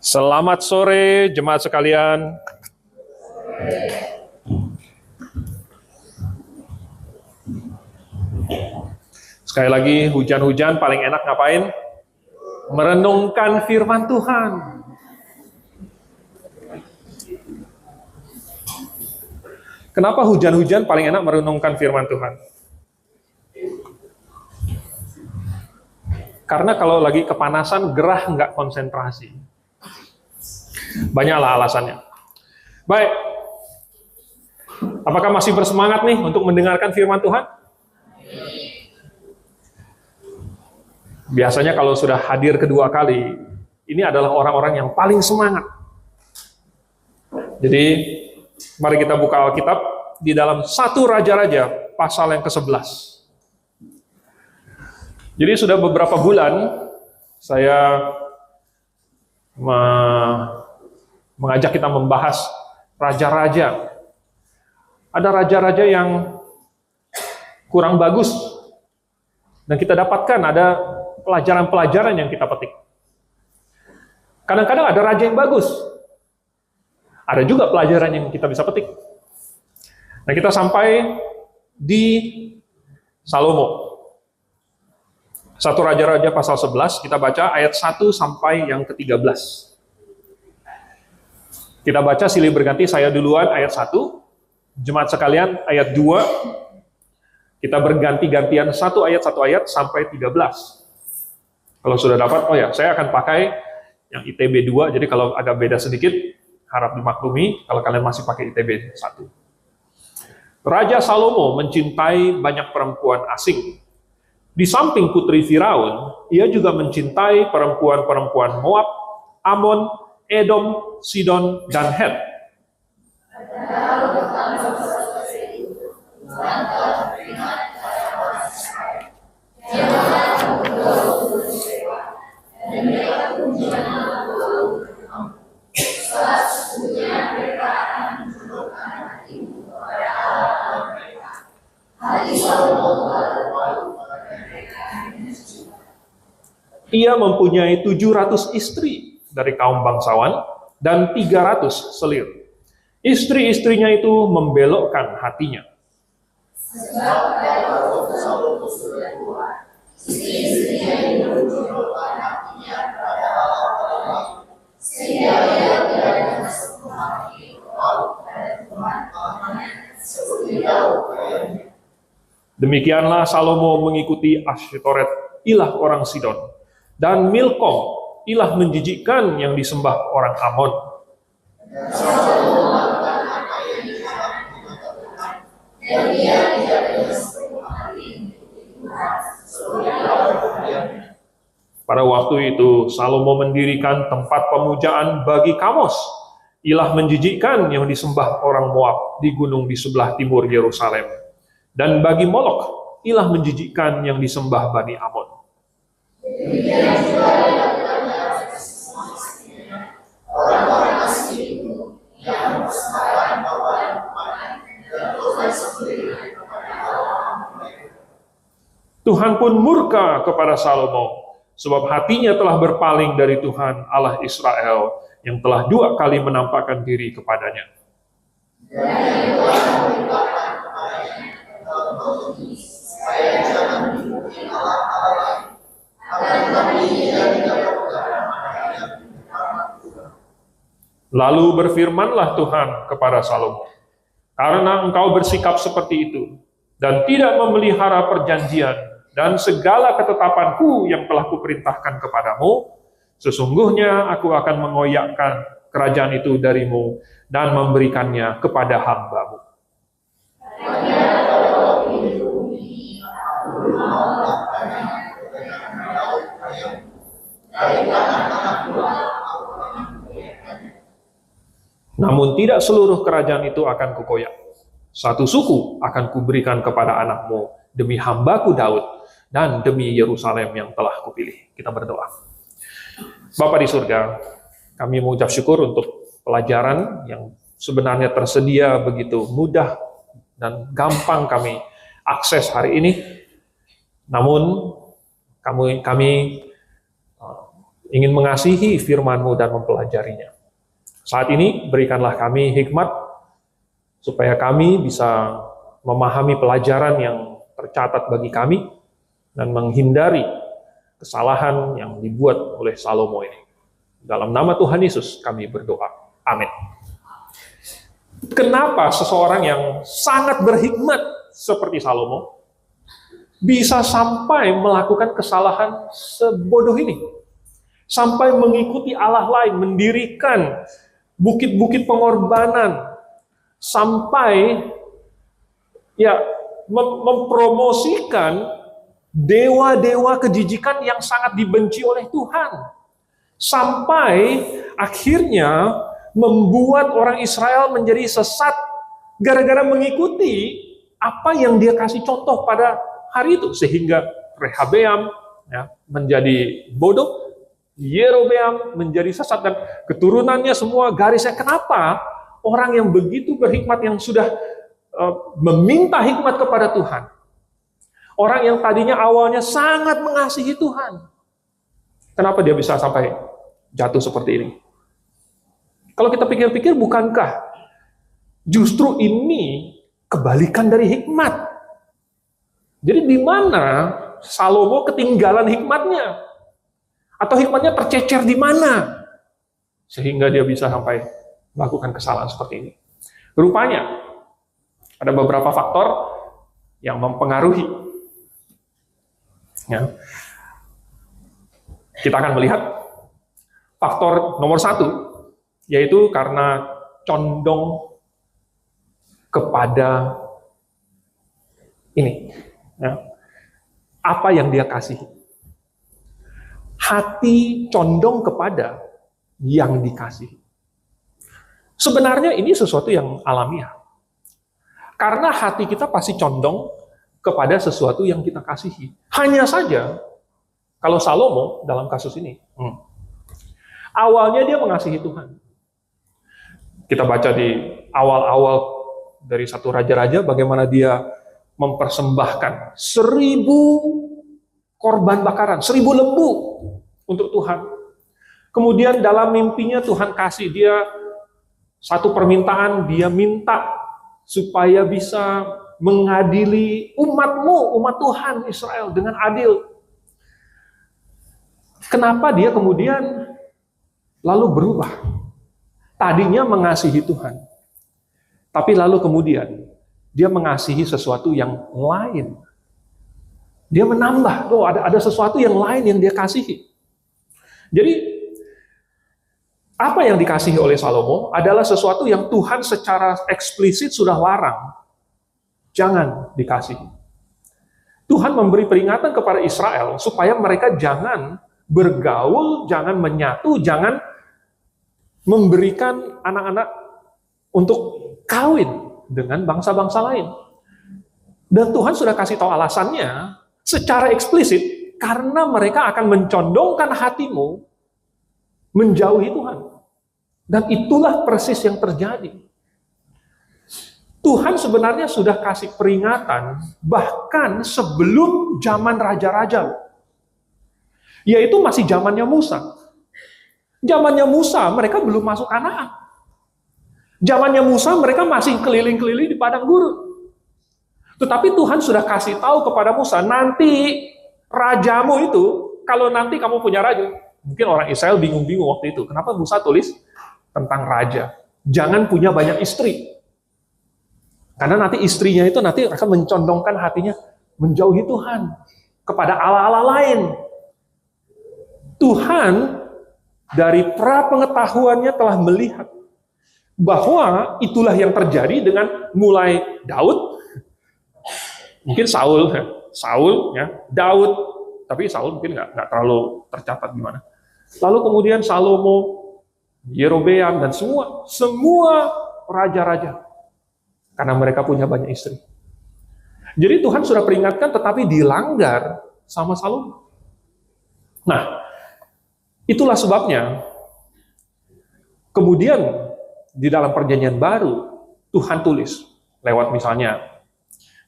Selamat sore jemaat sekalian. Sekali lagi, hujan-hujan paling enak ngapain? Merenungkan firman Tuhan. Kenapa hujan-hujan paling enak merenungkan firman Tuhan? Karena kalau lagi kepanasan, gerah nggak konsentrasi. Banyaklah alasannya. Baik, apakah masih bersemangat nih untuk mendengarkan firman Tuhan? Biasanya kalau sudah hadir kedua kali, ini adalah orang-orang yang paling semangat. Jadi, mari kita buka Alkitab di dalam 1 Raja-Raja, pasal yang ke-11. Jadi sudah beberapa bulan, saya mengajak kita membahas raja-raja. Ada raja-raja yang kurang bagus, dan kita dapatkan ada pelajaran-pelajaran yang kita petik. Kadang-kadang ada raja yang bagus, ada juga pelajaran yang kita bisa petik. Nah, kita sampai di Salomo. 1 Raja-Raja pasal 11, kita baca ayat 1 sampai yang ke-13. Kita baca silih berganti, saya duluan ayat 1, jemaat sekalian ayat 2, kita berganti-gantian satu ayat sampai 13. Kalau sudah dapat, saya akan pakai yang ITB 2, jadi kalau agak beda sedikit, harap dimaklumi kalau kalian masih pakai ITB 1. Raja Salomo mencintai banyak perempuan asing. Di samping putri Firaun, ia juga mencintai perempuan-perempuan Moab, Amon, Edom, Sidon, dan Het. Ia mempunyai 700 istri dari kaum bangsawan dan 300 selir. Istri-istrinya itu membelokkan hatinya. Demikianlah Salomo mengikuti Asytoret, ilah orang Sidon, dan Milkom, ilah menjijikkan yang disembah orang Amon. Pada waktu itu, Salomo mendirikan tempat pemujaan bagi Kamos, ilah menjijikkan yang disembah orang Moab di gunung di sebelah timur Yerusalem, dan bagi Molok, ilah menjijikkan yang disembah Bani Amon. Tuhan pun murka kepada Salomo, sebab hatinya telah berpaling dari Tuhan Allah Israel, yang telah 2 kali menampakkan diri kepadanya. Lalu berfirmanlah Tuhan kepada Salomo, karena engkau bersikap seperti itu, dan tidak memelihara perjanjian, dan segala ketetapanku yang telah kuperintahkan kepadamu, sesungguhnya aku akan mengoyakkan kerajaan itu darimu, dan memberikannya kepada hamba-Mu. Namun tidak seluruh kerajaan itu akan kukoyak. Satu suku akan kuberikan kepada anakmu demi hambaku Daud dan demi Yerusalem yang telah kupilih. Kita berdoa. Bapa di surga, kami mengucap syukur untuk pelajaran yang sebenarnya tersedia begitu mudah dan gampang kami akses hari ini. Namun kami ingin mengasihi firman-Mu dan mempelajarinya. Saat ini berikanlah kami hikmat supaya kami bisa memahami pelajaran yang tercatat bagi kami dan menghindari kesalahan yang dibuat oleh Salomo ini. Dalam nama Tuhan Yesus kami berdoa. Amin. Kenapa seseorang yang sangat berhikmat seperti Salomo bisa sampai melakukan kesalahan sebodoh ini? Sampai mengikuti Allah lain, mendirikan bukit-bukit pengorbanan, sampai mempromosikan dewa-dewa kejijikan yang sangat dibenci oleh Tuhan. Sampai akhirnya membuat orang Israel menjadi sesat gara-gara mengikuti apa yang dia kasih contoh pada hari itu. Sehingga Rehabeam menjadi bodoh, Yerobeam menjadi sesat, dan keturunannya semua garisnya. Kenapa orang yang begitu berhikmat, yang sudah meminta hikmat kepada Tuhan, orang yang tadinya awalnya sangat mengasihi Tuhan, kenapa dia bisa sampai jatuh seperti ini? Kalau kita pikir-pikir, bukankah justru ini kebalikan dari hikmat? Jadi di mana Salomo ketinggalan hikmatnya? Atau hikmatnya tercecer di mana? Sehingga dia bisa sampai melakukan kesalahan seperti ini. Rupanya, ada beberapa faktor yang mempengaruhi. Ya. Kita akan melihat faktor nomor 1, yaitu karena condong kepada ini. Ya. Apa yang dia kasihi. Hati condong kepada yang dikasihi. Sebenarnya ini sesuatu yang alamiah. Karena hati kita pasti condong kepada sesuatu yang kita kasihi. Hanya saja, kalau Salomo dalam kasus ini, awalnya dia mengasihi Tuhan. Kita baca di awal-awal dari satu raja-raja, bagaimana dia mempersembahkan 1000 korban bakaran, 1000 lembu untuk Tuhan. Kemudian dalam mimpinya Tuhan kasih dia satu permintaan, dia minta supaya bisa mengadili umatmu, umat Tuhan Israel dengan adil. Kenapa dia kemudian lalu berubah? Tadinya mengasihi Tuhan, tapi lalu kemudian dia mengasihi sesuatu yang lain. Dia menambah, ada sesuatu yang lain yang dia kasihi. Jadi, apa yang dikasihi oleh Salomo adalah sesuatu yang Tuhan secara eksplisit sudah larang. Jangan dikasihi. Tuhan memberi peringatan kepada Israel supaya mereka jangan bergaul, jangan menyatu, jangan memberikan anak-anak untuk kawin dengan bangsa-bangsa lain. Dan Tuhan sudah kasih tahu alasannya secara eksplisit, karena mereka akan mencondongkan hatimu menjauhi Tuhan. Dan itulah persis yang terjadi. Tuhan sebenarnya sudah kasih peringatan bahkan sebelum zaman raja-raja. Yaitu masih zamannya Musa. Zamannya Musa mereka belum masuk Kanaan. Zamannya Musa mereka masih keliling-keliling di padang gurun. Tetapi Tuhan sudah kasih tahu kepada Musa, nanti rajamu itu, kalau nanti kamu punya raja, mungkin orang Israel bingung-bingung waktu itu. Kenapa Musa tulis tentang raja? Jangan punya banyak istri. Karena nanti istrinya itu nanti akan mencondongkan hatinya menjauhi Tuhan kepada Allah-Allah lain. Tuhan dari pra-pengetahuannya telah melihat bahwa itulah yang terjadi dengan mulai Daud, mungkin Saul ya, Daud, tapi Saul mungkin nggak terlalu tercatat gimana. Lalu kemudian Salomo, Yerobeam, dan semua raja-raja, karena mereka punya banyak istri. Jadi Tuhan sudah peringatkan, tetapi dilanggar sama Salomo. Nah, itulah sebabnya kemudian di dalam perjanjian baru Tuhan tulis lewat misalnya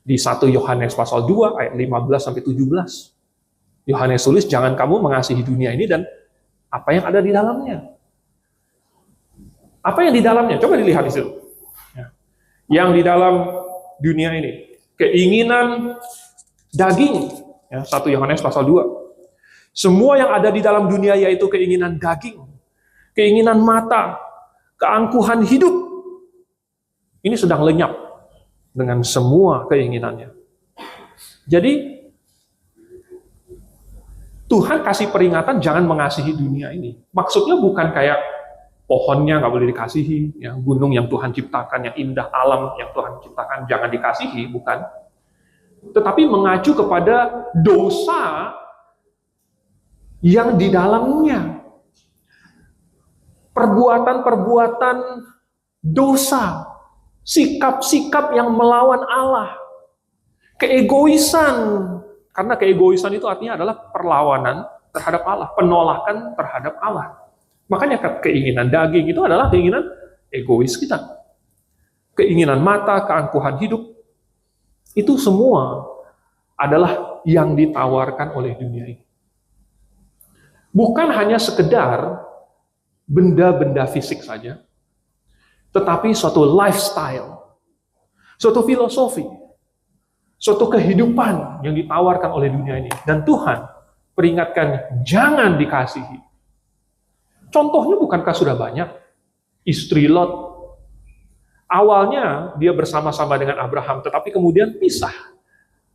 di 1 Yohanes pasal 2 ayat 15 sampai 17. Yohanes tulis, jangan kamu mengasihi dunia ini dan apa yang ada di dalamnya. Apa yang di dalamnya? Coba dilihat di situ. Yang di dalam dunia ini, keinginan daging, 1 Yohanes pasal 2. Semua yang ada di dalam dunia yaitu keinginan daging, keinginan mata, keangkuhan hidup. Ini sedang lenyap dengan semua keinginannya. Jadi, Tuhan kasih peringatan jangan mengasihi dunia ini. Maksudnya bukan kayak pohonnya nggak boleh dikasihi, ya, gunung yang Tuhan ciptakan, yang indah, alam yang Tuhan ciptakan jangan dikasihi, bukan. Tetapi mengacu kepada dosa yang di dalamnya. Perbuatan-perbuatan dosa, sikap-sikap yang melawan Allah, keegoisan, karena keegoisan itu artinya adalah perlawanan terhadap Allah, penolakan terhadap Allah. Makanya keinginan daging itu adalah keinginan egois kita. Keinginan mata, keangkuhan hidup, itu semua adalah yang ditawarkan oleh dunia ini. Bukan hanya sekedar benda-benda fisik saja, tetapi suatu lifestyle, suatu filosofi, suatu kehidupan yang ditawarkan oleh dunia ini. Dan Tuhan peringatkan, jangan dikasihi. Contohnya bukankah sudah banyak? Istri Lot. Awalnya dia bersama-sama dengan Abraham, tetapi kemudian pisah.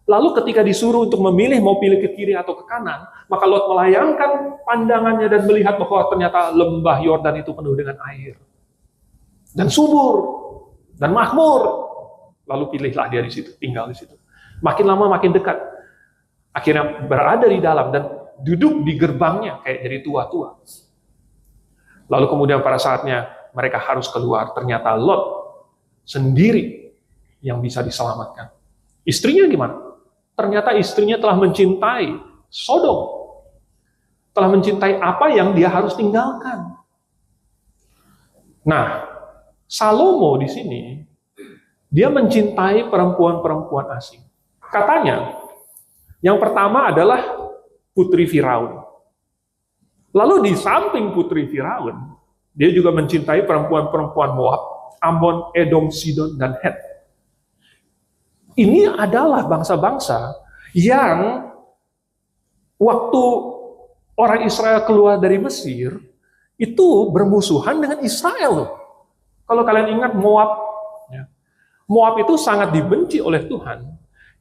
Lalu ketika disuruh untuk memilih mau pilih ke kiri atau ke kanan, maka Lot melayangkan pandangannya dan melihat bahwa ternyata lembah Yordan itu penuh dengan air. Dan subur, dan makmur. Lalu pilihlah dia di situ, tinggal di situ. Makin lama makin dekat. Akhirnya berada di dalam dan duduk di gerbangnya kayak jadi tua-tua. Lalu kemudian pada saatnya mereka harus keluar, ternyata Lot sendiri yang bisa diselamatkan. Istrinya gimana? Ternyata istrinya telah mencintai Sodom. Telah mencintai apa yang dia harus tinggalkan. Nah, Salomo di sini, dia mencintai perempuan-perempuan asing. Katanya, yang pertama adalah putri Firaun. Lalu di samping putri Firaun, dia juga mencintai perempuan-perempuan Moab, Ammon, Edom, Sidon, dan Het. Ini adalah bangsa-bangsa yang waktu orang Israel keluar dari Mesir, itu bermusuhan dengan Israel. Kalau kalian ingat Moab, Moab itu sangat dibenci oleh Tuhan,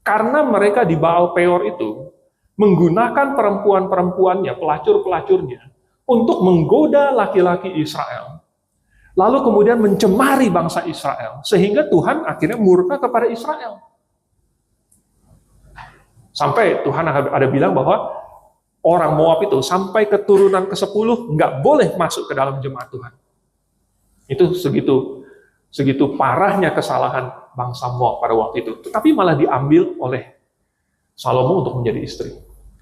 karena mereka di Baal Peor itu menggunakan perempuan-perempuannya, pelacur-pelacurnya, untuk menggoda laki-laki Israel. Lalu kemudian mencemari bangsa Israel, sehingga Tuhan akhirnya murka kepada Israel. Sampai Tuhan ada bilang bahwa orang Moab itu sampai keturunan ke-10 nggak boleh masuk ke dalam jemaat Tuhan. Itu segitu parahnya kesalahan bangsa Moab pada waktu itu. Tetapi malah diambil oleh Salomo untuk menjadi istri.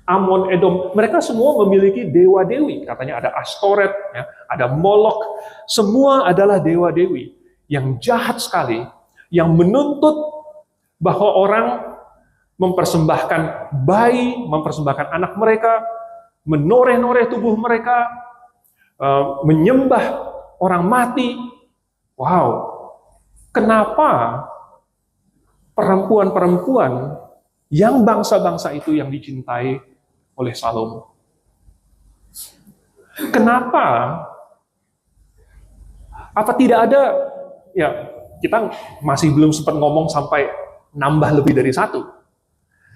Ammon, Edom, mereka semua memiliki dewa-dewi. Katanya ada Astoret, ya, ada Molok. Semua adalah dewa-dewi yang jahat sekali, yang menuntut bahwa orang mempersembahkan bayi, mempersembahkan anak mereka, menoreh-noreh tubuh mereka, menyembah orang mati. Wow, kenapa perempuan-perempuan yang bangsa-bangsa itu yang dicintai oleh Salomo? Kenapa? Apa tidak ada, ya kita masih belum sempat ngomong sampai nambah lebih dari satu.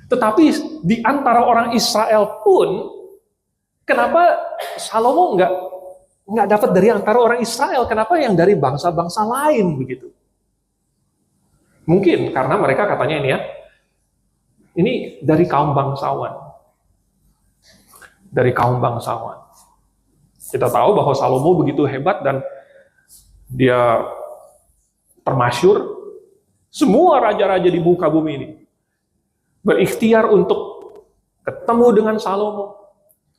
Tetapi di antara orang Israel pun, kenapa Salomo nggak dapat dari antara orang Israel? Kenapa yang dari bangsa-bangsa lain begitu? Mungkin karena mereka katanya ini dari kaum bangsawan. Dari kaum bangsawan. Kita tahu bahwa Salomo begitu hebat dan dia termasyur. Semua raja-raja di muka bumi ini berikhtiar untuk ketemu dengan Salomo,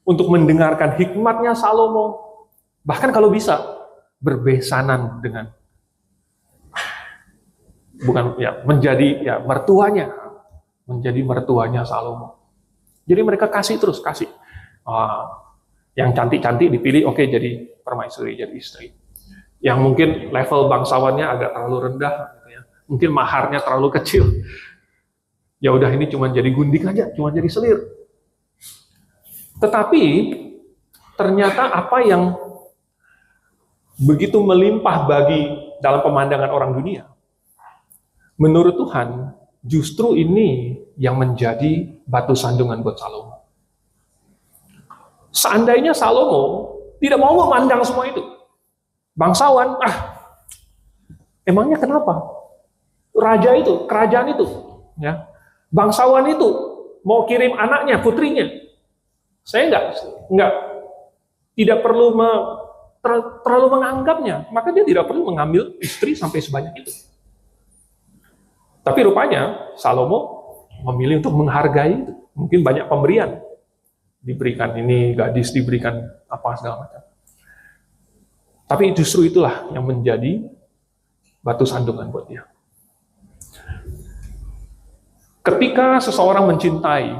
untuk mendengarkan hikmatnya Salomo, bahkan kalau bisa berbesanan dengan menjadi mertuanya Salomo. Jadi mereka kasih terus. Yang cantik-cantik dipilih, oke, jadi permaisuri, jadi istri. Yang mungkin level bangsawannya agak terlalu rendah, gitu ya. Mungkin maharnya terlalu kecil. Ya udah, ini cuma jadi gundik aja, cuma jadi selir. Tetapi ternyata apa yang begitu melimpah bagi dalam pemandangan orang dunia, menurut Tuhan justru ini yang menjadi batu sandungan buat Salomo. Seandainya Salomo tidak mau memandang semua itu, bangsawan, emangnya kenapa? Raja itu, kerajaan itu, ya, bangsawan itu mau kirim anaknya, putrinya, saya tidak perlu terlalu menganggapnya, maka dia tidak perlu mengambil istri sampai sebanyak itu. Tapi rupanya Salomo memilih untuk menghargai itu. Mungkin banyak pemberian, diberikan ini gadis, diberikan apa segala macam. Tapi justru itulah yang menjadi batu sandungan buat dia. Ketika seseorang mencintai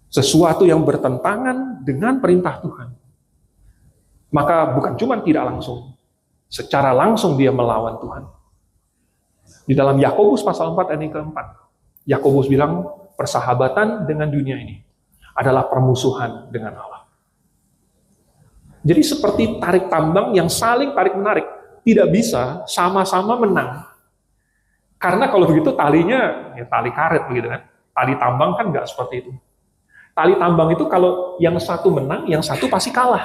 sesuatu yang bertentangan dengan perintah Tuhan, maka bukan cuma tidak langsung, secara langsung dia melawan Tuhan. Di dalam Yakobus pasal 4 ayat keempat, Yakobus bilang persahabatan dengan dunia ini adalah permusuhan dengan Allah. Jadi seperti tarik tambang yang saling tarik-menarik, tidak bisa sama-sama menang. Karena kalau begitu talinya, ya tali karet begitu kan. Tali tambang kan nggak seperti itu. Tali tambang itu kalau yang satu menang, yang satu pasti kalah.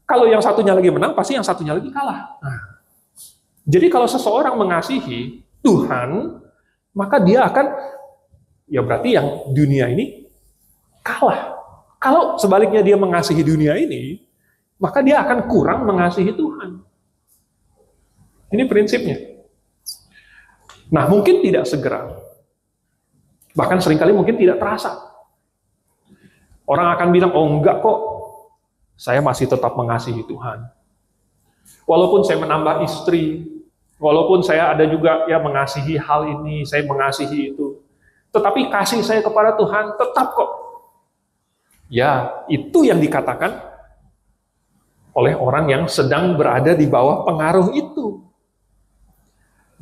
Kalau yang satunya lagi menang, pasti yang satunya lagi kalah. Nah, jadi kalau seseorang mengasihi Tuhan, maka dia akan, ya berarti yang dunia ini kalah. Kalau sebaliknya dia mengasihi dunia ini, maka dia akan kurang mengasihi Tuhan. Ini prinsipnya. Nah, mungkin tidak segera. Bahkan seringkali mungkin tidak terasa. Orang akan bilang, oh enggak kok, saya masih tetap mengasihi Tuhan. Walaupun saya menambah istri, walaupun saya ada juga ya mengasihi hal ini, saya mengasihi itu. Tetapi kasih saya kepada Tuhan tetap kok. Ya, itu yang dikatakan oleh orang yang sedang berada di bawah pengaruh itu.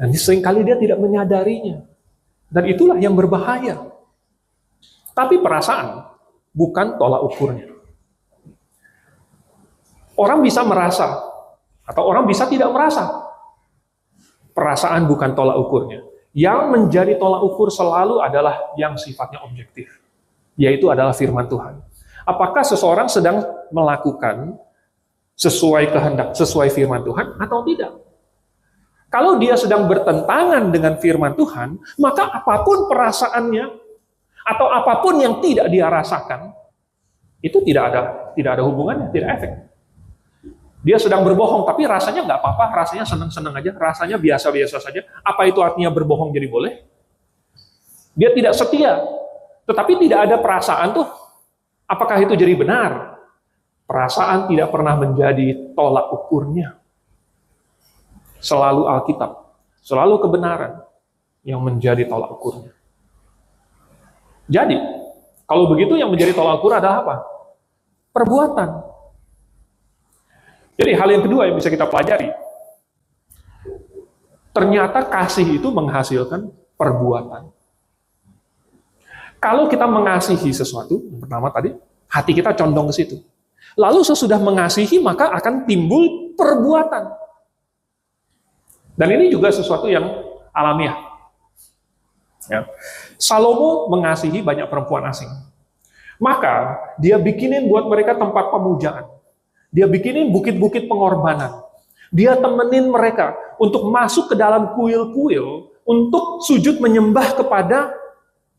Dan seringkali dia tidak menyadarinya. Dan itulah yang berbahaya. Tapi perasaan bukan tolak ukurnya. Orang bisa merasa, atau orang bisa tidak merasa. Perasaan bukan tolak ukurnya. Yang menjadi tolak ukur selalu adalah yang sifatnya objektif. Yaitu adalah firman Tuhan. Apakah seseorang sedang melakukan sesuai kehendak, sesuai firman Tuhan, atau tidak? Kalau dia sedang bertentangan dengan firman Tuhan, maka apapun perasaannya, atau apapun yang tidak dia rasakan, itu tidak ada hubungannya, tidak efek. Dia sedang berbohong, tapi rasanya nggak apa-apa, rasanya senang-senang aja, rasanya biasa-biasa saja. Apa itu artinya berbohong jadi boleh? Dia tidak setia, tetapi tidak ada perasaan tuh. Apakah itu jadi benar? Perasaan tidak pernah menjadi tolak ukurnya. Selalu Alkitab, selalu kebenaran yang menjadi tolak ukurnya. Jadi, kalau begitu yang menjadi tolak ukur adalah apa? Perbuatan. Jadi hal yang kedua yang bisa kita pelajari, ternyata kasih itu menghasilkan perbuatan. Kalau kita mengasihi sesuatu, yang pertama tadi, hati kita condong ke situ. Lalu sesudah mengasihi, maka akan timbul perbuatan. Dan ini juga sesuatu yang alamiah. Ya. Salomo mengasihi banyak perempuan asing. Maka dia bikinin buat mereka tempat pemujaan. Dia bikinin bukit-bukit pengorbanan. Dia temenin mereka untuk masuk ke dalam kuil-kuil untuk sujud menyembah kepada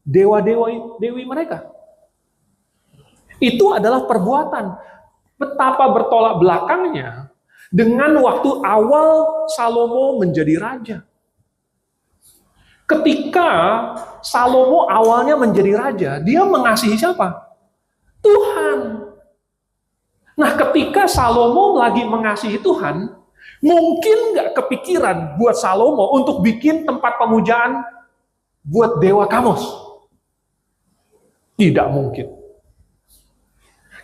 dewa-dewi mereka. Itu adalah perbuatan. Betapa bertolak belakangnya dengan waktu awal Salomo menjadi raja. Ketika Salomo awalnya menjadi raja, dia mengasihi siapa? Tuhan. Nah, ketika Salomo lagi mengasihi Tuhan, mungkin nggak kepikiran buat Salomo untuk bikin tempat pemujaan buat dewa Kamos? Tidak mungkin.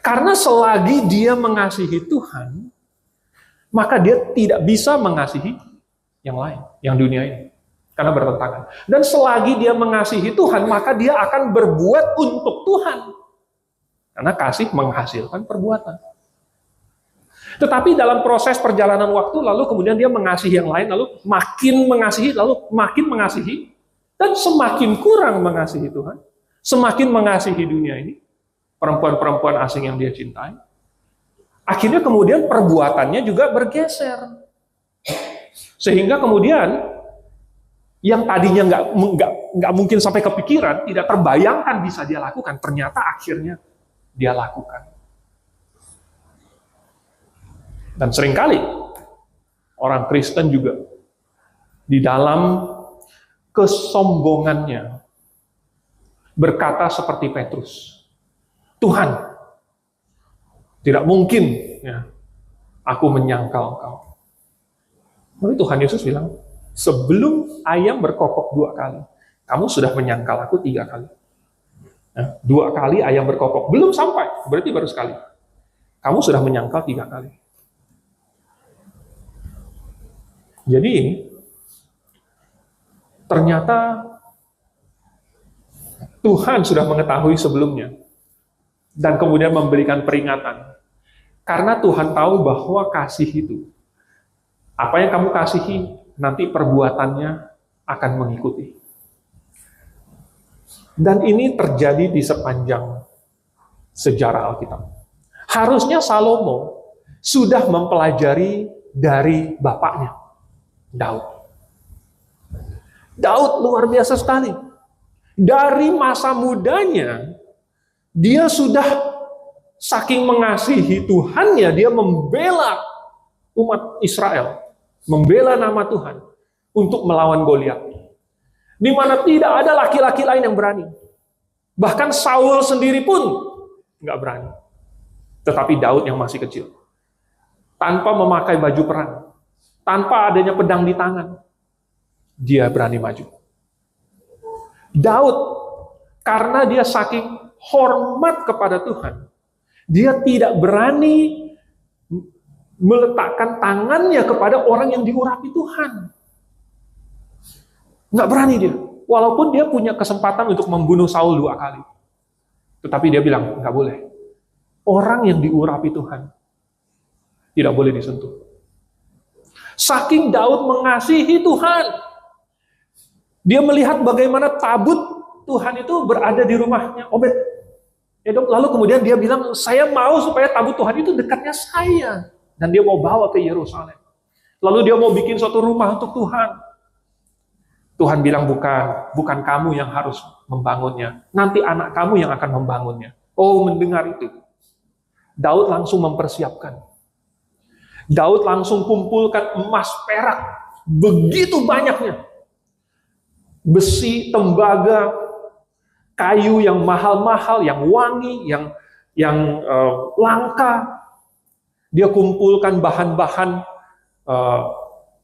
Karena selagi dia mengasihi Tuhan, maka dia tidak bisa mengasihi yang lain, yang dunia ini. Karena bertentangan. Dan selagi dia mengasihi Tuhan, maka dia akan berbuat untuk Tuhan. Karena kasih menghasilkan perbuatan. Tetapi dalam proses perjalanan waktu, lalu kemudian dia mengasihi yang lain, lalu makin mengasihi, dan semakin kurang mengasihi Tuhan, semakin mengasihi dunia ini, perempuan-perempuan asing yang dia cintai. Akhirnya kemudian perbuatannya juga bergeser. Sehingga kemudian yang tadinya nggak mungkin sampai kepikiran, tidak terbayangkan bisa dia lakukan, ternyata akhirnya dia lakukan. Dan seringkali orang Kristen juga di dalam kesombongannya berkata seperti Petrus, Tuhan, tidak mungkin ya, aku menyangkal kau. Lalu Tuhan Yesus bilang, sebelum ayam berkokok 2 kali, kamu sudah menyangkal aku 3 kali. Nah, 2 kali ayam berkokok, belum sampai, berarti baru sekali. Kamu sudah menyangkal 3 kali. Jadi, ternyata Tuhan sudah mengetahui sebelumnya, dan kemudian memberikan peringatan. Karena Tuhan tahu bahwa kasih itu, apa yang kamu kasihi, nanti perbuatannya akan mengikuti. Dan ini terjadi di sepanjang sejarah Alkitab. Harusnya Salomo sudah mempelajari dari bapaknya, Daud. Daud luar biasa sekali. Dari masa mudanya, dia sudah saking mengasihi Tuhannya, dia membela umat Israel, membela nama Tuhan untuk melawan Goliat. Di mana tidak ada laki-laki lain yang berani. Bahkan Saul sendiri pun nggak berani. Tetapi Daud yang masih kecil, tanpa memakai baju perang, tanpa adanya pedang di tangan, dia berani maju. Daud, karena dia saking hormat kepada Tuhan, dia tidak berani meletakkan tangannya kepada orang yang diurapi Tuhan. Nggak berani dia. Walaupun dia punya kesempatan untuk membunuh Saul 2 kali. Tetapi dia bilang, nggak boleh. Orang yang diurapi Tuhan tidak boleh disentuh. Saking Daud mengasihi Tuhan, dia melihat bagaimana tabut Tuhan itu berada di rumahnya Obed. Lalu kemudian dia bilang, saya mau supaya tabut Tuhan itu dekatnya saya. Dan dia mau bawa ke Yerusalem. Lalu dia mau bikin suatu rumah untuk Tuhan. Tuhan bilang, bukan kamu yang harus membangunnya. Nanti anak kamu yang akan membangunnya. Oh, mendengar itu, Daud langsung mempersiapkan. Daud langsung kumpulkan emas, perak, begitu banyaknya. Besi, tembaga, kayu yang mahal-mahal, yang wangi, yang langka. Dia kumpulkan bahan-bahan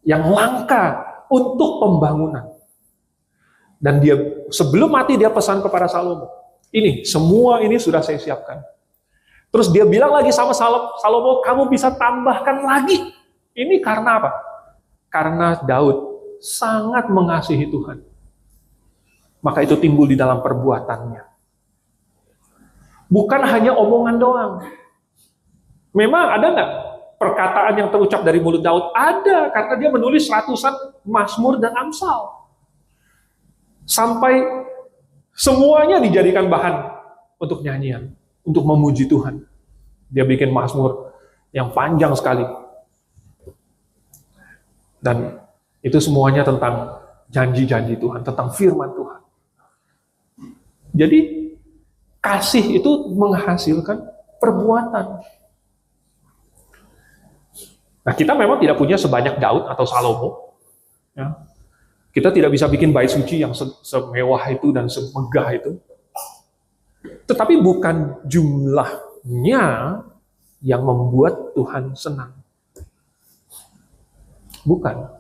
yang langka untuk pembangunan. Dan dia sebelum mati dia pesan kepada Salomo, ini semua ini sudah saya siapkan. Terus dia bilang lagi sama Salomo, kamu bisa tambahkan lagi. Ini karena apa? Karena Daud sangat mengasihi Tuhan. Maka itu timbul di dalam perbuatannya. Bukan hanya omongan doang. Memang ada nggak perkataan yang terucap dari mulut Daud? Ada, karena dia menulis ratusan Mazmur dan Amsal. Sampai semuanya dijadikan bahan untuk nyanyian, untuk memuji Tuhan. Dia bikin Mazmur yang panjang sekali. Dan itu semuanya tentang janji-janji Tuhan, tentang firman Tuhan. Jadi, kasih itu menghasilkan perbuatan. Nah, kita memang tidak punya sebanyak Daud atau Salomo. Ya. Kita tidak bisa bikin bait suci yang semewah itu dan semegah itu. Tetapi bukan jumlahnya yang membuat Tuhan senang. Bukan.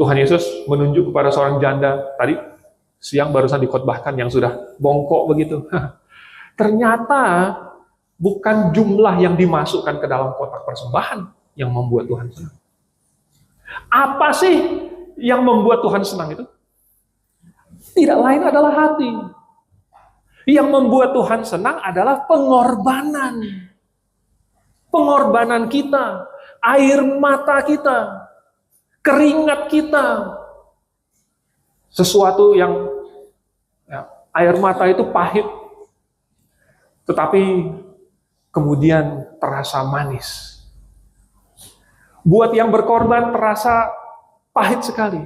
Tuhan Yesus menunjuk kepada seorang janda, tadi siang barusan dikhotbahkan yang sudah bongkok begitu. Ternyata bukan jumlah yang dimasukkan ke dalam kotak persembahan yang membuat Tuhan senang. Apa sih yang membuat Tuhan senang itu? Tidak lain adalah hati. Yang membuat Tuhan senang adalah pengorbanan. Pengorbanan kita, air mata kita, keringat kita. Sesuatu yang air mata itu pahit, tetapi kemudian terasa manis. Buat yang berkorban terasa pahit sekali.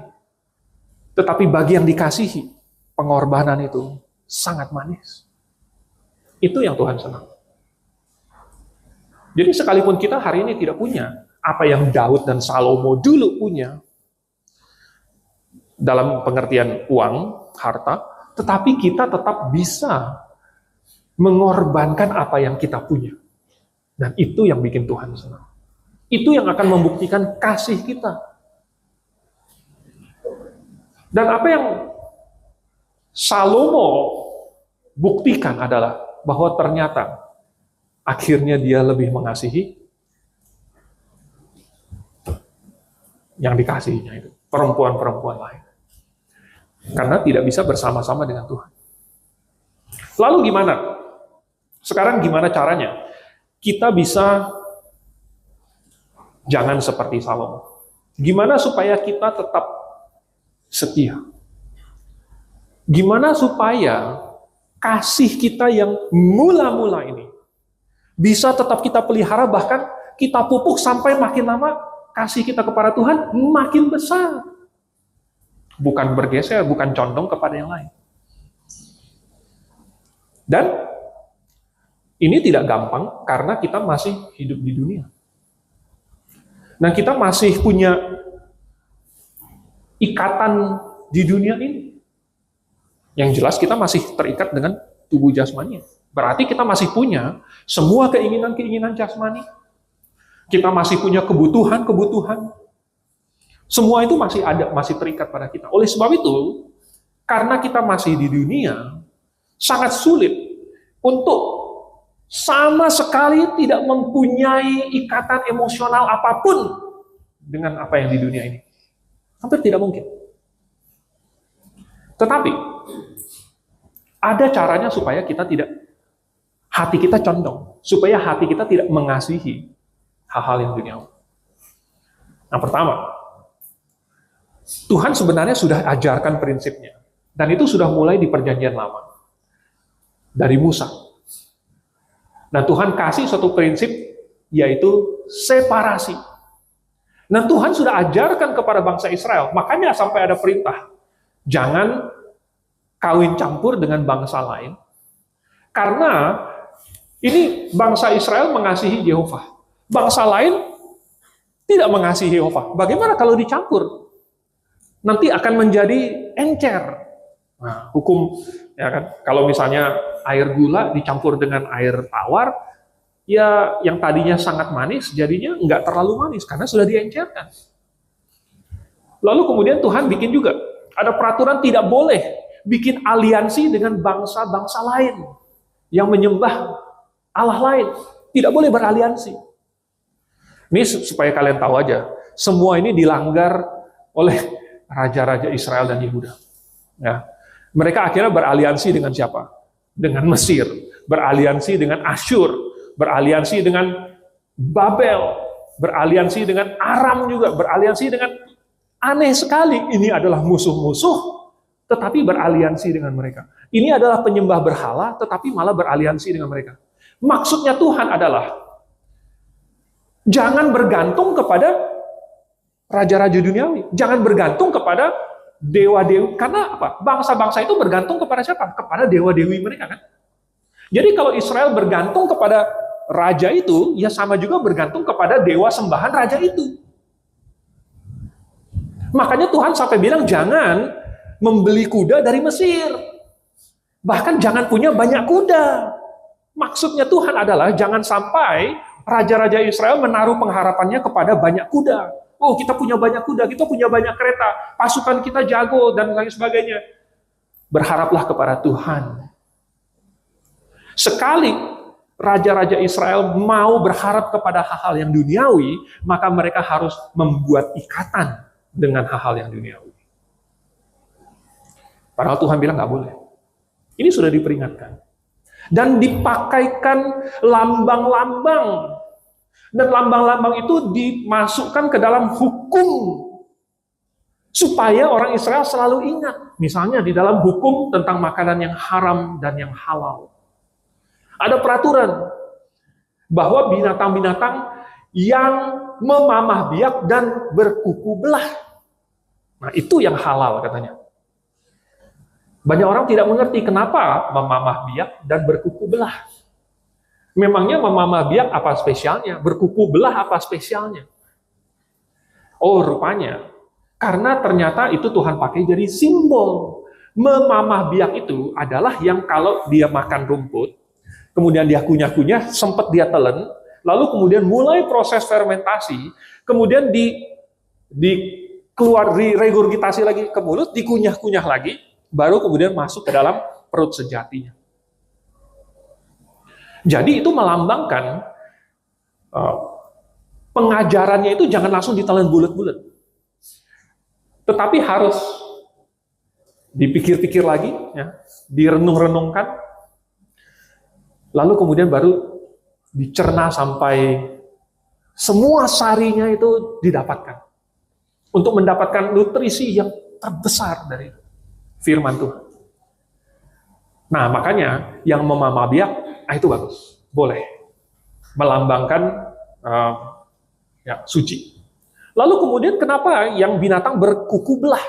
Tetapi bagi yang dikasihi, pengorbanan itu sangat manis. Itu yang Tuhan senang. Jadi sekalipun kita hari ini tidak punya apa yang Daud dan Salomo dulu punya, dalam pengertian uang, harta, tetapi kita tetap bisa mengorbankan apa yang kita punya. Dan itu yang bikin Tuhan senang. Itu yang akan membuktikan kasih kita. Dan apa yang Salomo buktikan adalah bahwa ternyata akhirnya dia lebih mengasihi yang dikasihinya itu, perempuan-perempuan lain. Karena tidak bisa bersama-sama dengan Tuhan. Lalu gimana? Sekarang gimana caranya? Kita bisa jangan seperti Salomo. Gimana supaya kita tetap setia? Gimana supaya kasih kita yang mula-mula ini bisa tetap kita pelihara, bahkan kita pupuk sampai makin lama kasih kita kepada Tuhan makin besar. Bukan bergeser, bukan condong kepada yang lain. Dan ini tidak gampang karena kita masih hidup di dunia. Dan kita masih punya ikatan di dunia ini. Yang jelas kita masih terikat dengan tubuh jasmani. Berarti kita masih punya semua keinginan-keinginan jasmani. Kita masih punya kebutuhan-kebutuhan. Semua itu masih ada, masih terikat pada kita. Oleh sebab itu, karena kita masih di dunia, sangat sulit untuk sama sekali tidak mempunyai ikatan emosional apapun dengan apa yang di dunia ini. Hampir tidak mungkin. Tetapi, ada caranya supaya kita tidak, hati kita condong, supaya hati kita tidak mengasihi hal-hal yang duniawi. Yang pertama, Tuhan sebenarnya sudah ajarkan prinsipnya. Dan itu sudah mulai di perjanjian lama. Dari Musa. Dan Tuhan kasih suatu prinsip, yaitu separasi. Dan Tuhan sudah ajarkan kepada bangsa Israel. Makanya sampai ada perintah. Jangan kawin campur dengan bangsa lain. Karena ini bangsa Israel mengasihi Yehova. Bangsa lain tidak mengasihi Yehova. Bagaimana kalau dicampur? Nanti akan menjadi encer. Nah, hukum, ya kan? Kalau misalnya air gula dicampur dengan air tawar, ya yang tadinya sangat manis, jadinya nggak terlalu manis, karena sudah diencerkan. Lalu kemudian Tuhan bikin juga, ada peraturan tidak boleh bikin aliansi dengan bangsa-bangsa lain, yang menyembah Allah lain. Tidak boleh beraliansi. Ini supaya kalian tahu aja, semua ini dilanggar oleh raja-raja Israel dan Yehuda. Ya. Mereka akhirnya beraliansi dengan siapa? Dengan Mesir, beraliansi dengan Asyur, beraliansi dengan Babel, beraliansi dengan Aram juga, beraliansi dengan, aneh sekali, ini adalah musuh-musuh, tetapi beraliansi dengan mereka. Ini adalah penyembah berhala, tetapi malah beraliansi dengan mereka. Maksudnya Tuhan adalah, jangan bergantung kepada raja-raja duniawi. Jangan bergantung kepada dewa-dewi. Karena apa? Bangsa-bangsa itu bergantung kepada siapa? Kepada dewa-dewi mereka kan. Jadi kalau Israel bergantung kepada raja itu, ya sama juga bergantung kepada dewa sembahan raja itu. Makanya Tuhan sampai bilang jangan membeli kuda dari Mesir. Bahkan jangan punya banyak kuda. Maksudnya Tuhan adalah jangan sampai raja-raja Israel menaruh pengharapannya kepada banyak kuda. Oh, kita punya banyak kuda, kita punya banyak kereta, pasukan kita jago, dan lain sebagainya. Berharaplah kepada Tuhan. Sekali raja-raja Israel mau berharap kepada hal-hal yang duniawi, maka mereka harus membuat ikatan dengan hal-hal yang duniawi. Padahal Tuhan bilang nggak boleh. Ini sudah diperingatkan. Dan dipakaikan lambang-lambang. Dan lambang-lambang itu dimasukkan ke dalam hukum. Supaya orang Israel selalu ingat. Misalnya di dalam hukum tentang makanan yang haram dan yang halal. Ada peraturan bahwa binatang-binatang yang memamah biak dan berkuku belah. Nah, itu yang halal katanya. Banyak orang tidak mengerti kenapa memamah biak dan berkuku belah. Memangnya memamah biak apa spesialnya? Berkuku belah apa spesialnya? Oh, rupanya karena ternyata itu Tuhan pakai jadi simbol. Memamah biak itu adalah yang kalau dia makan rumput, kemudian dia kunyah-kunyah, sempat dia telan, lalu kemudian mulai proses fermentasi, kemudian keluar regurgitasi lagi ke mulut, dikunyah-kunyah lagi, baru kemudian masuk ke dalam perut sejatinya. Jadi itu melambangkan pengajarannya itu jangan langsung ditelan bulat-bulat. Tetapi harus dipikir-pikir lagi, ya, direnung-renungkan, lalu kemudian baru dicerna sampai semua sarinya itu didapatkan. Untuk mendapatkan nutrisi yang terbesar dari firman Tuhan. Nah, makanya yang memamah biak, itu bagus. Boleh. Melambangkan suci. Lalu kemudian kenapa yang binatang berkuku belah?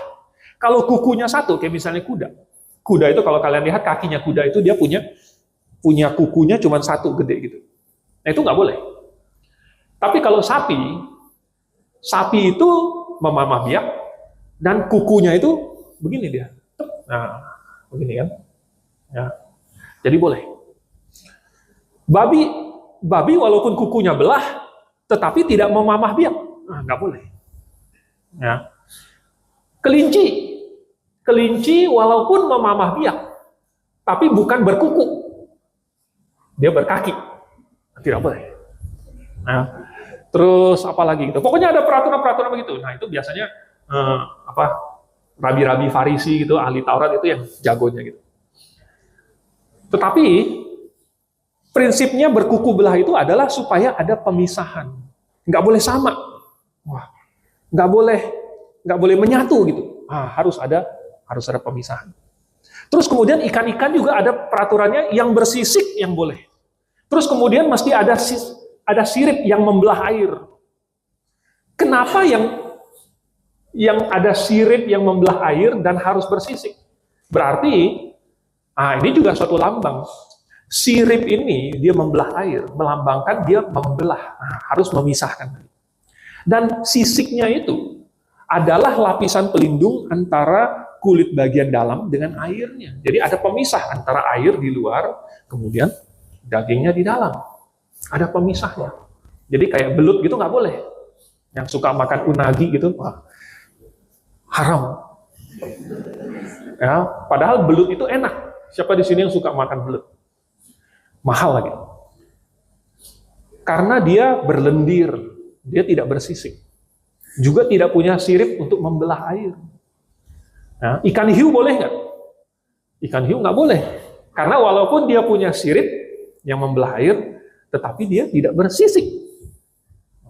Kalau kukunya satu, kayak misalnya kuda. Kuda itu kalau kalian lihat kakinya kuda itu dia punya kukunya cuma satu gede gitu. Nah, itu nggak boleh. Tapi kalau sapi itu memamah biak dan kukunya itu begini dia. Nah, begini kan. Ya. Jadi boleh. Babi walaupun kukunya belah, tetapi tidak memamah biak. Nah, nggak boleh. Ya. Kelinci walaupun memamah biak, tapi bukan berkuku. Dia berkaki. Tidak boleh. Nah, terus apa lagi gitu. Pokoknya ada peraturan-peraturan begitu. Nah, itu biasanya rabi-rabi Farisi gitu, ahli Taurat itu yang jagonya gitu. Tetapi prinsipnya berkuku belah itu adalah supaya ada pemisahan. Nggak boleh sama. Wah, nggak boleh menyatu gitu. Harus ada pemisahan. Terus kemudian ikan-ikan juga ada peraturannya, yang bersisik yang boleh. Terus kemudian mesti ada sirip yang membelah air. Kenapa yang ada sirip yang membelah air dan harus bersisik? Berarti ini juga suatu lambang. Sirip ini dia membelah air, melambangkan dia membelah, harus memisahkan. Dan sisiknya itu adalah lapisan pelindung antara kulit bagian dalam dengan airnya. Jadi ada pemisah antara air di luar, kemudian dagingnya di dalam. Ada pemisahnya. Jadi kayak belut gitu nggak boleh. Yang suka makan unagi gitu, haram. Ya, padahal belut itu enak. Siapa di sini yang suka makan belut? Mahal lagi. Karena dia berlendir, dia tidak bersisik. Juga tidak punya sirip untuk membelah air. Nah, ikan hiu boleh nggak? Ikan hiu nggak boleh. Karena walaupun dia punya sirip yang membelah air, tetapi dia tidak bersisik.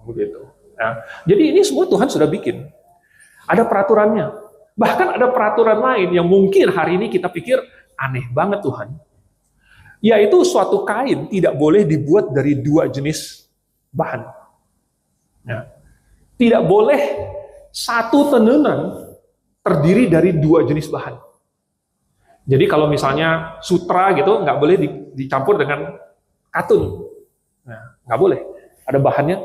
Begitu. Nah, jadi ini semua Tuhan sudah bikin. Ada peraturannya. Bahkan ada peraturan lain yang mungkin hari ini kita pikir aneh banget Tuhan. Yaitu suatu kain tidak boleh dibuat dari dua jenis bahan. Ya. Tidak boleh satu tenunan terdiri dari dua jenis bahan. Jadi kalau misalnya sutra gitu, nggak boleh dicampur dengan katun. Nah, nggak boleh. Ada bahannya.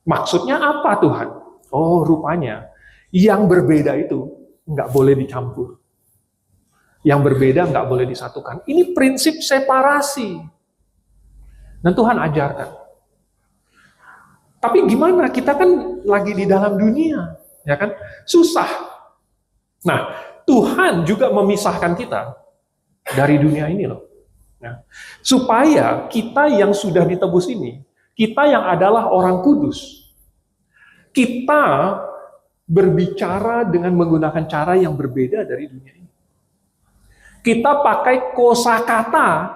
Maksudnya apa Tuhan? Oh, rupanya yang berbeda itu nggak boleh dicampur. Yang berbeda nggak boleh disatukan. Ini prinsip separasi. Dan Tuhan ajarkan. Tapi gimana? Kita kan lagi di dalam dunia, ya kan? Susah. Nah, Tuhan juga memisahkan kita dari dunia ini loh. Ya. Supaya kita yang sudah ditebus ini, kita yang adalah orang kudus, kita berbicara dengan menggunakan cara yang berbeda dari dunia ini. Kita pakai kosakata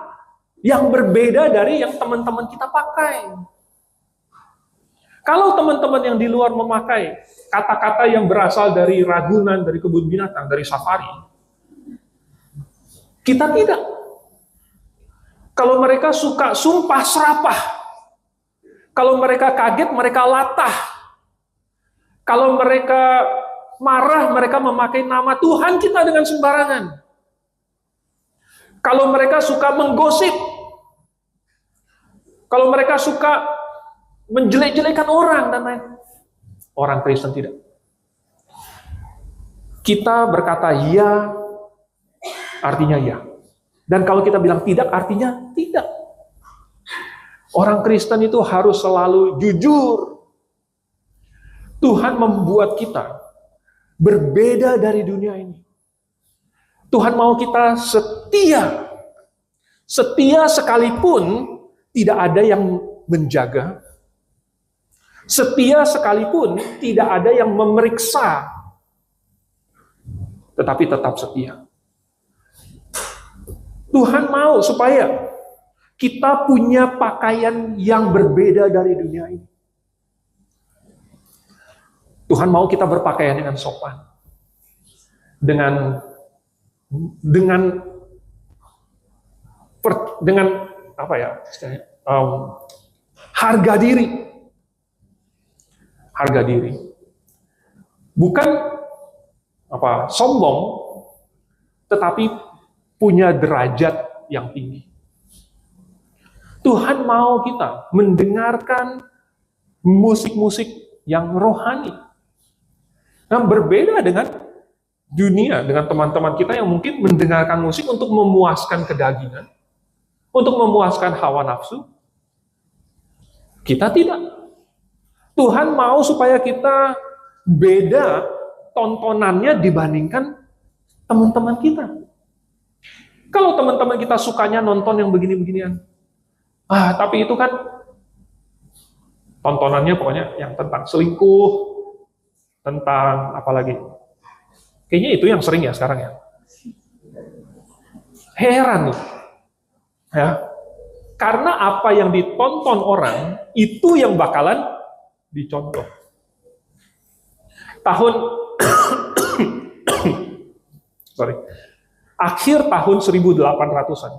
yang berbeda dari yang teman-teman kita pakai. Kalau teman-teman yang di luar memakai kata-kata yang berasal dari Ragunan, dari kebun binatang, dari safari, kita tidak. Kalau mereka suka sumpah serapah, kalau mereka kaget, mereka latah. Kalau mereka marah, mereka memakai nama Tuhan kita dengan sembarangan. Kalau mereka suka menggosip, kalau mereka suka menjelek-jelekan orang dan lain, orang Kristen tidak. Kita berkata ya, artinya ya. Dan kalau kita bilang tidak, artinya tidak. Orang Kristen itu harus selalu jujur. Tuhan membuat kita berbeda dari dunia ini. Tuhan mau kita setia. Setia sekalipun tidak ada yang menjaga. Setia sekalipun tidak ada yang memeriksa. Tetapi tetap setia. Tuhan mau supaya kita punya pakaian yang berbeda dari dunia ini. Tuhan mau kita berpakaian dengan sopan. Dengan apa ya? Harga diri. Harga diri. Bukan sombong, tetapi punya derajat yang tinggi. Tuhan mau kita mendengarkan musik-musik yang rohani. Nah, berbeda dengan dunia, dengan teman-teman kita yang mungkin mendengarkan musik untuk memuaskan kedagingan, untuk memuaskan hawa nafsu. Kita tidak. Tuhan mau supaya kita beda tontonannya dibandingkan teman-teman kita. Kalau teman-teman kita sukanya nonton yang begini-beginian, tapi itu kan tontonannya pokoknya yang tentang selingkuh, tentang apa lagi? Kayaknya itu yang sering ya sekarang ya. Heran nih, ya, karena apa yang ditonton orang itu yang bakalan dicontoh. Akhir tahun 1800-an,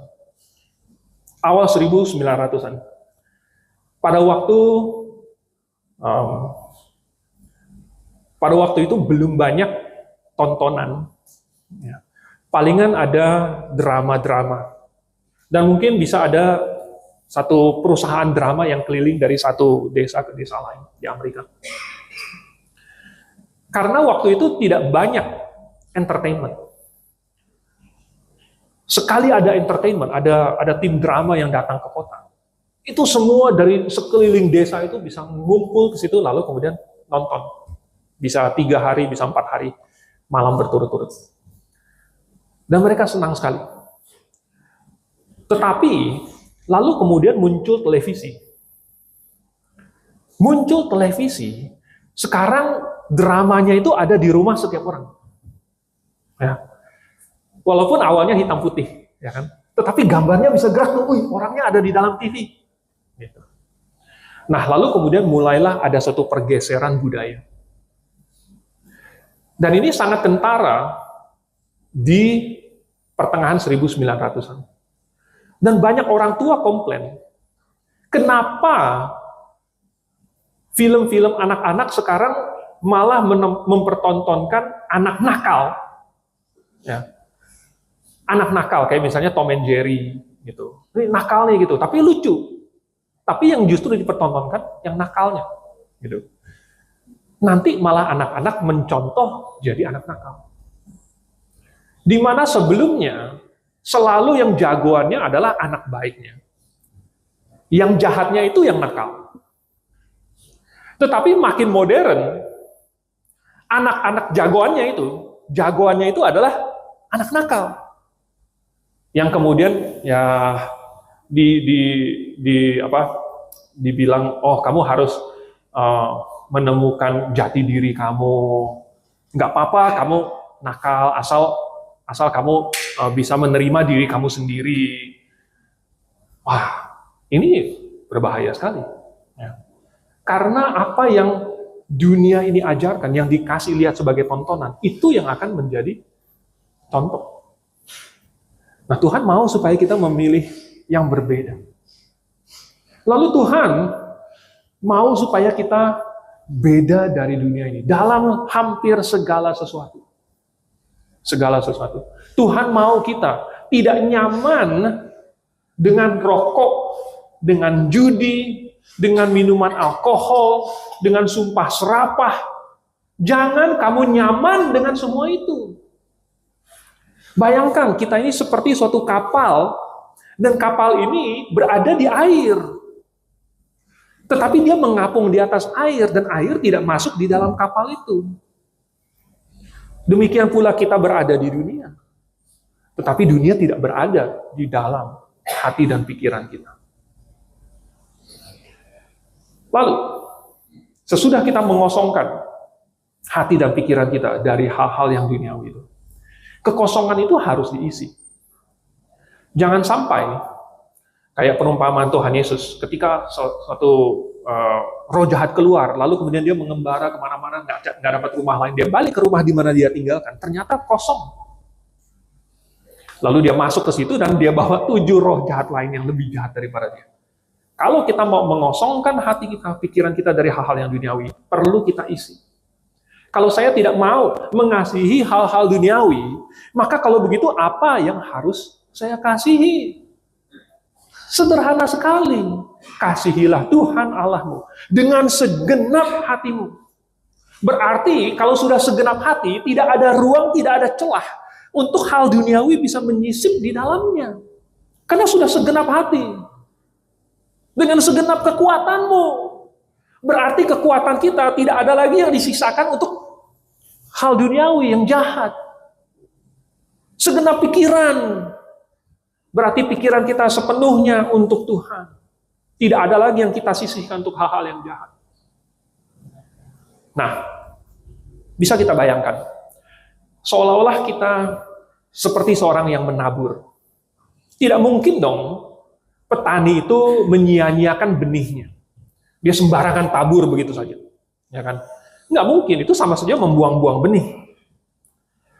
awal 1900-an, pada waktu itu belum banyak tontonan, ya. Palingan ada drama-drama, dan mungkin bisa ada satu perusahaan drama yang keliling dari satu desa ke desa lain di Amerika. Karena waktu itu tidak banyak entertainment. Sekali ada entertainment, ada tim drama yang datang ke kota. Itu semua dari sekeliling desa itu bisa ngumpul ke situ, lalu kemudian nonton. Bisa 3 hari, bisa 4 hari, malam berturut-turut. Dan mereka senang sekali. Tetapi, lalu kemudian muncul televisi. Muncul televisi, sekarang dramanya itu ada di rumah setiap orang. Ya. Walaupun awalnya hitam putih, ya kan? Tetapi gambarnya bisa gerak tuh, orangnya ada di dalam TV. Gitu. Nah, lalu kemudian mulailah ada satu pergeseran budaya. Dan ini sangat kentara di pertengahan 1900-an. Dan banyak orang tua komplain, kenapa film-film anak-anak sekarang malah mempertontonkan anak nakal, ya. Anak nakal, kayak misalnya Tom and Jerry, gitu. Ini nakal nih, gitu, tapi lucu. Tapi yang justru dipertontonkan, yang nakalnya, gitu. Nanti malah anak-anak mencontoh jadi anak nakal. Di mana sebelumnya, selalu yang jagoannya adalah anak baiknya. Yang jahatnya itu yang nakal. Tetapi makin modern, anak-anak jagoannya itu adalah anak nakal. Yang kemudian ya dibilang, oh kamu harus menemukan jati diri kamu. Nggak apa-apa kamu nakal, asal kamu bisa menerima diri kamu sendiri. Wah, ini berbahaya sekali. Ya. Karena apa yang dunia ini ajarkan, yang dikasih lihat sebagai tontonan, itu yang akan menjadi contoh. Nah, Tuhan mau supaya kita memilih yang berbeda. Lalu Tuhan mau supaya kita beda dari dunia ini dalam hampir segala sesuatu. Segala sesuatu. Tuhan mau kita tidak nyaman dengan rokok, dengan judi, dengan minuman alkohol, dengan sumpah serapah. Jangan kamu nyaman dengan semua itu. Bayangkan kita ini seperti suatu kapal, dan kapal ini berada di air. Tetapi dia mengapung di atas air, dan air tidak masuk di dalam kapal itu. Demikian pula kita berada di dunia. Tetapi dunia tidak berada di dalam hati dan pikiran kita. Lalu, sesudah kita mengosongkan hati dan pikiran kita dari hal-hal yang duniawi itu, kekosongan itu harus diisi. Jangan sampai kayak perumpamaan Tuhan Yesus ketika suatu roh jahat keluar, lalu kemudian dia mengembara kemana-mana, nggak dapat rumah lain, dia balik ke rumah di mana dia tinggalkan, ternyata kosong. Lalu dia masuk ke situ dan dia bawa 7 roh jahat lain yang lebih jahat daripada dia. Kalau kita mau mengosongkan hati kita, pikiran kita dari hal-hal yang duniawi, perlu kita isi. Kalau saya tidak mau mengasihi hal-hal duniawi, maka kalau begitu apa yang harus saya kasihi? Sederhana sekali. Kasihilah Tuhan Allahmu dengan segenap hatimu. Berarti kalau sudah segenap hati, tidak ada ruang, tidak ada celah untuk hal duniawi bisa menyisip di dalamnya. Karena sudah segenap hati. Dengan segenap kekuatanmu. Berarti kekuatan kita tidak ada lagi yang disisakan untuk hal duniawi yang jahat. Segenap pikiran. Berarti pikiran kita sepenuhnya untuk Tuhan. Tidak ada lagi yang kita sisihkan untuk hal-hal yang jahat. Nah, bisa kita bayangkan. Seolah-olah kita seperti seorang yang menabur. Tidak mungkin dong petani itu menyia-nyiakan benihnya. Dia sembarangan tabur begitu saja. Ya kan? Nggak mungkin, itu sama saja membuang-buang benih.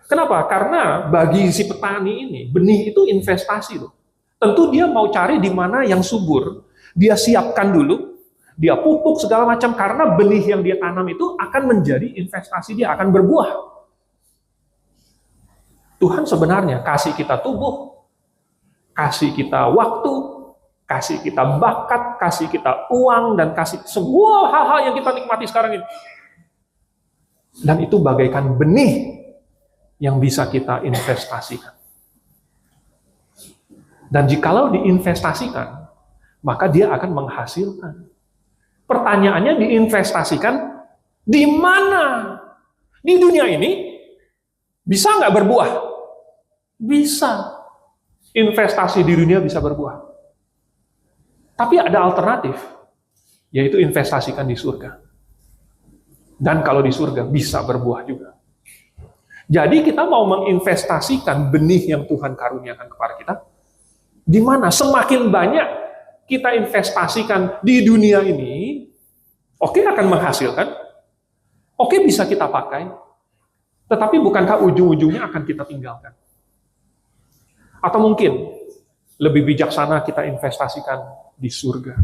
Kenapa? Karena bagi si petani ini, benih itu investasi loh. Tentu dia mau cari di mana yang subur, dia siapkan dulu, dia pupuk segala macam, karena benih yang dia tanam itu akan menjadi investasi, dia akan berbuah. Tuhan sebenarnya kasih kita tubuh, kasih kita waktu, kasih kita bakat, kasih kita uang, dan kasih semua hal-hal yang kita nikmati sekarang ini. Dan itu bagaikan benih yang bisa kita investasikan. Dan jikalau diinvestasikan, maka dia akan menghasilkan. Pertanyaannya, diinvestasikan di mana? Di dunia ini bisa nggak berbuah? Bisa. Investasi di dunia bisa berbuah. Tapi ada alternatif, yaitu investasikan di surga. Dan kalau di surga bisa berbuah juga. Jadi kita mau menginvestasikan benih yang Tuhan karuniakan kepada kita, di mana semakin banyak kita investasikan di dunia ini, oke akan menghasilkan, oke bisa kita pakai, tetapi bukankah ujung-ujungnya akan kita tinggalkan? Atau mungkin lebih bijaksana kita investasikan di surga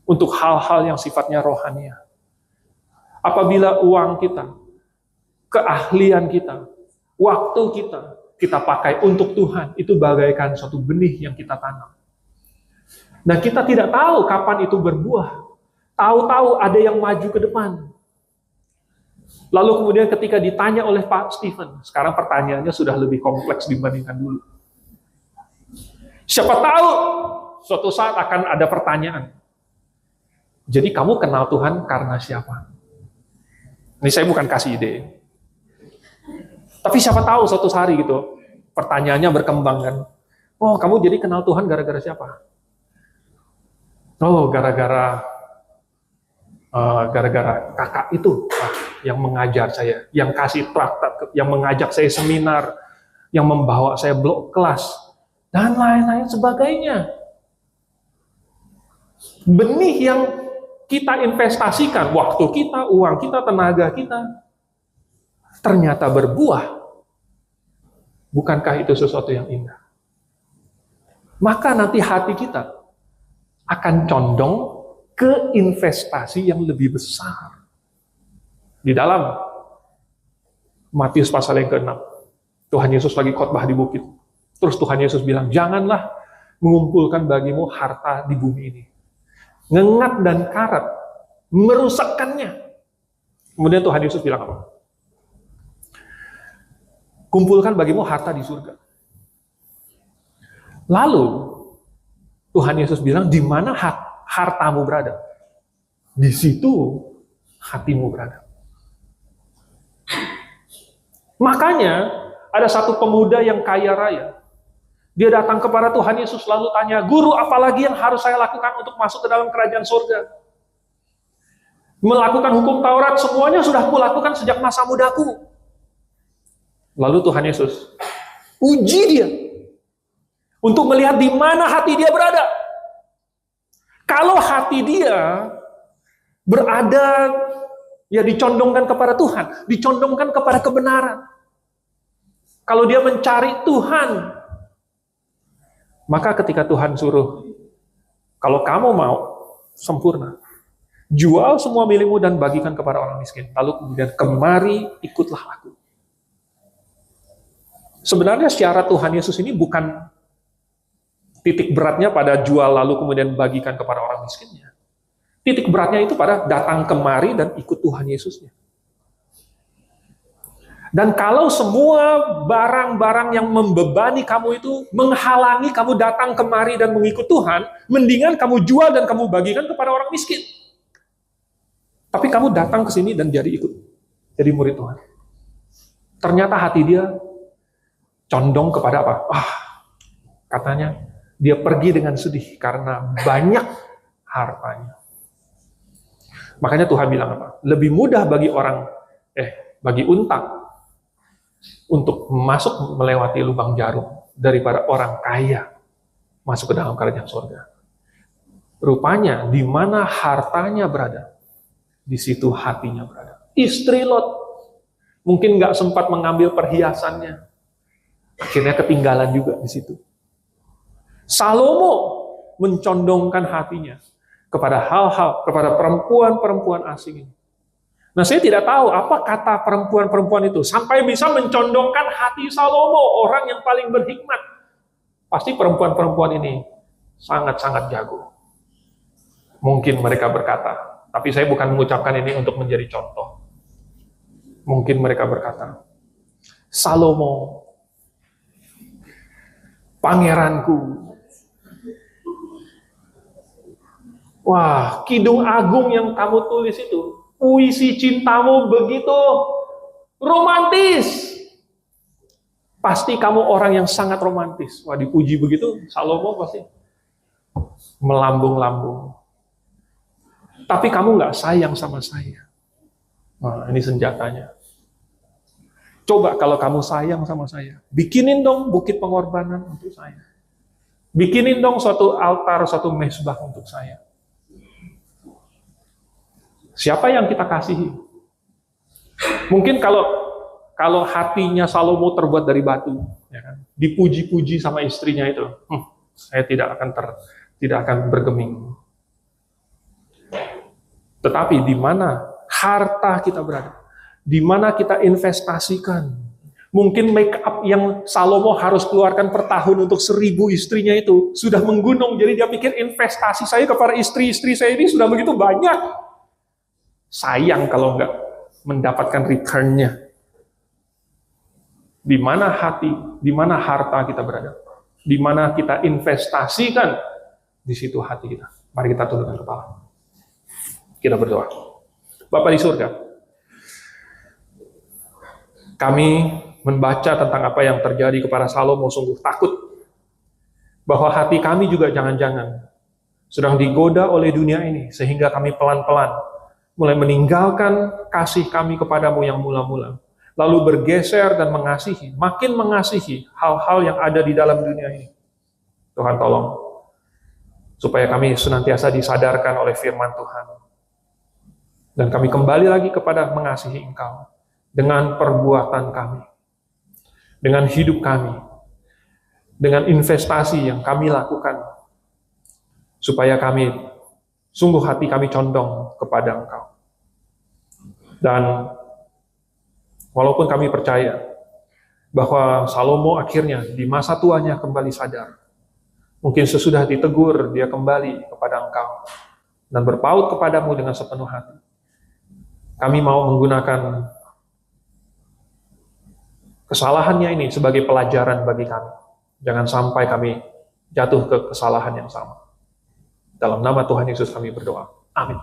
untuk hal-hal yang sifatnya rohania. Apabila uang kita, keahlian kita, waktu kita pakai untuk Tuhan, itu bagaikan suatu benih yang kita tanam. Dan kita tidak tahu kapan itu berbuah. Tahu-tahu ada yang maju ke depan. Lalu kemudian ketika ditanya oleh Pak Stephen, sekarang pertanyaannya sudah lebih kompleks dibandingkan dulu. Siapa tahu suatu saat akan ada pertanyaan. Jadi kamu kenal Tuhan karena siapa? Ini saya bukan kasih ide. Tapi siapa tahu suatu hari gitu, pertanyaannya berkembang kan. Oh, kamu jadi kenal Tuhan gara-gara siapa? Oh, gara-gara kakak itu yang mengajar saya, yang kasih traktat, yang mengajak saya seminar, yang membawa saya blok kelas, dan lain-lain sebagainya. Benih yang kita investasikan, waktu kita, uang kita, tenaga kita, ternyata berbuah. Bukankah itu sesuatu yang indah? Maka nanti hati kita akan condong ke investasi yang lebih besar. Di dalam Matius pasal yang ke-6, Tuhan Yesus lagi khotbah di bukit. Terus Tuhan Yesus bilang, janganlah mengumpulkan bagimu harta di bumi ini. Ngengat dan karat, merusakkannya. Kemudian Tuhan Yesus bilang apa? Kumpulkan bagimu harta di surga. Lalu Tuhan Yesus bilang, di mana hartamu berada? Di situ hatimu berada. Makanya ada satu pemuda yang kaya raya. Dia datang kepada Tuhan Yesus lalu tanya, Guru, apalagi yang harus saya lakukan untuk masuk ke dalam kerajaan surga? Melakukan hukum Taurat, semuanya sudah kulakukan sejak masa mudaku. Lalu Tuhan Yesus uji dia untuk melihat di mana hati dia berada. Kalau hati dia berada, ya dicondongkan kepada Tuhan, dicondongkan kepada kebenaran. Kalau dia mencari Tuhan, maka ketika Tuhan suruh, kalau kamu mau sempurna, jual semua milikmu dan bagikan kepada orang miskin. Lalu kemudian kemari ikutlah aku. Sebenarnya syarat Tuhan Yesus ini bukan titik beratnya pada jual lalu kemudian bagikan kepada orang miskinnya. Titik beratnya itu pada datang kemari dan ikut Tuhan Yesusnya. Dan kalau semua barang-barang yang membebani kamu itu menghalangi kamu datang kemari dan mengikut Tuhan, mendingan kamu jual dan kamu bagikan kepada orang miskin. Tapi kamu datang ke sini dan jadi ikut, jadi murid Tuhan. Ternyata hati dia condong kepada apa? Katanya dia pergi dengan sedih karena banyak hartanya. Makanya Tuhan bilang apa? Lebih mudah bagi bagi unta untuk masuk melewati lubang jarum daripada orang kaya masuk ke dalam kerajaan surga. Rupanya di mana hartanya berada, di situ hatinya berada. Istri Lot mungkin nggak sempat mengambil perhiasannya, akhirnya ketinggalan juga di situ. Salomo mencondongkan hatinya kepada hal-hal, kepada perempuan-perempuan asing ini. Nah, saya tidak tahu apa kata perempuan-perempuan itu sampai bisa mencondongkan hati Salomo, orang yang paling berhikmat. Pasti perempuan-perempuan ini sangat-sangat jago. Mungkin mereka berkata, tapi saya bukan mengucapkan ini untuk menjadi contoh. Mungkin mereka berkata, Salomo, pangeranku. Wah, Kidung Agung yang kamu tulis itu, puisi cintamu begitu romantis. Pasti kamu orang yang sangat romantis. Wah, dipuji begitu, Salomo pasti melambung-lambung. Tapi kamu nggak sayang sama saya. Nah, ini senjatanya. Coba kalau kamu sayang sama saya, bikinin dong bukit pengorbanan untuk saya. Bikinin dong suatu altar, suatu mezbah untuk saya. Siapa yang kita kasihi? Mungkin kalau hatinya Salomo terbuat dari batu, ya kan? Dipuji-puji sama istrinya itu, saya tidak akan bergeming. Tetapi di mana harta kita berada, di mana kita investasikan, mungkin make up yang Salomo harus keluarkan per tahun untuk 1000 istrinya itu sudah menggunung, jadi dia pikir investasi saya kepada istri-istri saya ini sudah begitu banyak. Sayang kalau nggak mendapatkan return-nya. Di mana hati, di mana harta kita berada, di mana kita investasikan, di situ hati kita. Mari kita tundukkan kepala. Kita berdoa. Bapa di surga, kami membaca tentang apa yang terjadi kepada Salomo, sungguh takut bahwa hati kami juga jangan-jangan sedang digoda oleh dunia ini, sehingga kami pelan-pelan mulai meninggalkan kasih kami kepadamu yang mula-mula, lalu bergeser dan mengasihi, makin mengasihi hal-hal yang ada di dalam dunia ini. Tuhan tolong, supaya kami senantiasa disadarkan oleh firman Tuhan, dan kami kembali lagi kepada mengasihi Engkau, dengan perbuatan kami, dengan hidup kami, dengan investasi yang kami lakukan, supaya kami, sungguh hati kami condong kepada Engkau. Dan walaupun kami percaya bahwa Salomo akhirnya di masa tuanya kembali sadar, mungkin sesudah ditegur dia kembali kepada Engkau dan berpaut kepadamu dengan sepenuh hati. Kami mau menggunakan kesalahannya ini sebagai pelajaran bagi kami. Jangan sampai kami jatuh ke kesalahan yang sama. Dalam nama Tuhan Yesus kami berdoa. Amin.